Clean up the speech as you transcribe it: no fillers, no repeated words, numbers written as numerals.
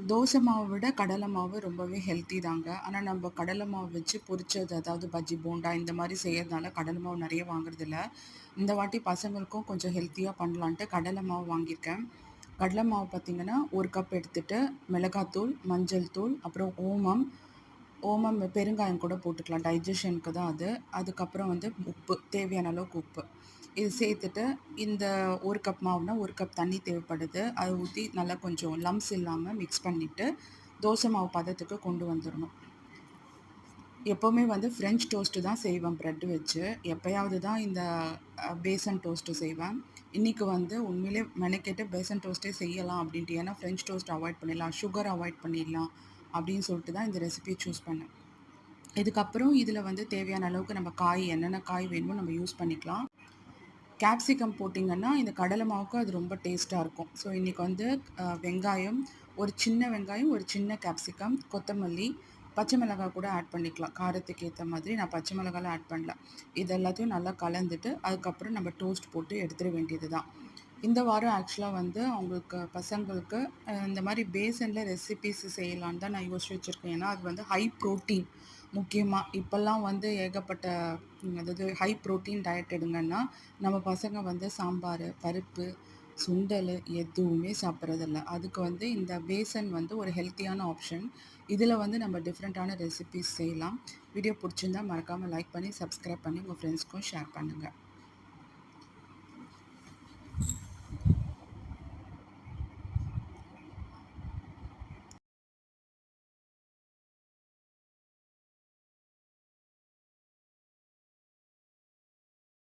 தோசை மாவ விட கடலை மாவு ரொம்பவே ஹெல்த்தி தாங்க. ஆனா நம்ப கடலை மாவு வச்சு பொரிச்சது, அதாவது பஜ்ஜி, போண்டா இந்த மாரி செய்யறதுனால கடலை மாவு நெறைய வாங்குறதில்ல. இந்த வாட்டி பசங்களுக்கும் கொஞ்சம் ஹெல்த்தியா பண்ணலான்ட்டு கடலை மாவு வாங்கியிருக்கேன். கடலை மாவு பார்த்தீங்கன்னா, 1 கப் எடுத்துட்டு, மிளகாத்தூள், மஞ்சள் தூள், அப்புறம் ஓமம், பெருங்காயம் கூட போட்டுக்கலாம். டைஜஷனுக்கு தான் அது. அதுக்கப்புறம் வந்து உப்பு, தேவையான அளவுக்கு உப்பு. இது சேர்த்துட்டு, இந்த 1 கப் மாவுனா 1 கப் தண்ணி தேவைப்படுது. அத ஊத்தி நல்லா கொஞ்சம் லம்ப்ஸ் இல்லாம மிக்ஸ் பண்ணிட்டு, தோசை மாவு பதத்துக்கு கொண்டு வந்துரணும். எப்பவுமே வந்து ஃப்ரெஞ்ச் டோஸ்ட்டு தான் செய்வேன் பிரெட் வச்சு. எப்பயாவது தான் இந்த பேசன் டோஸ்ட்டு செய்வேன். இன்னைக்கு வந்து உண்மையிலே மெனக்கெட்டு பேசன் டோஸ்ட்டே செய்யலாம் அப்படின்ட்டு. ஏன்னா ஃப்ரெஞ்ச் டோஸ்ட் அவாய்ட் பண்ணிடலாம், சுகர் அவாய்ட் பண்ணிடலாம் அப்படின்னு சொல்லிட்டு தான் இந்த ரெசிபிய சூஸ் பண்ணேன். இதுக்கப்புறம் இதில வந்து தேவையான அளவுக்கு நம்ம காய் என்னென்ன காய் வேணுமோ நம்ம யூஸ் பண்ணிக்கலாம். கேப்சிகம் போட்டிங்கன்னா, இந்த கடலை மாவுக்கு அது ரொம்ப டேஸ்ட்டா இருக்கும். ஸோ இன்னைக்கு வந்து வெங்காயம், ஒரு சின்ன வெங்காயம், ஒரு சின்ன கேப்சிகம், கொத்தமல்லி, பச்சை மிளகாய் கூட ஆட் பண்ணிக்கலாம். காரத்துக்கு ஏத்த மாதிரி. நான் பச்சை மிளகாய்லாம் ஆட் பண்ணல. இது எல்லாத்தையும் நல்லா கலந்துட்டு, அதுக்கப்புறம் நம்ம டோஸ்ட் போட்டு எடுத்துற வேண்டியது தான். இந்த வாரம் ஆக்சுவலா வந்து அவங்களுக்கு பசங்களுக்கு இந்த மாரி பேசன்ல ரெசிபீஸ் செய்யலான்னு தான் நான் யோசிச்சு வச்சிருக்கேன். ஏன்னா, அது வந்து ஹை புரோட்டீன் முக்கியமா. இப்பல்லாம் வந்து ஏகப்பட்ட அதாவது ஹை புரோட்டீன் டயட் எடுங்கன்னா, நம்ம பசங்க வந்து சாம்பாரு, பருப்பு, சுண்டலு எதுவுமே சாப்பிடுறதில்ல. அதுக்கு வந்து இந்த பேசன் வந்து ஒரு ஹெல்த்தியான ஆப்ஷன். இதில வந்து நம்ம டிஃப்ரெண்ட்டான ரெசிபீஸ் செய்யலாம். வீடியோ புடிச்சிருந்தா மறக்காம லைக் பண்ணி, சப்ஸ்கிரைப் பண்ணி உங்க ஃப்ரெண்ட்ஸ்க்கும் ஷேர் பண்ணுங்க.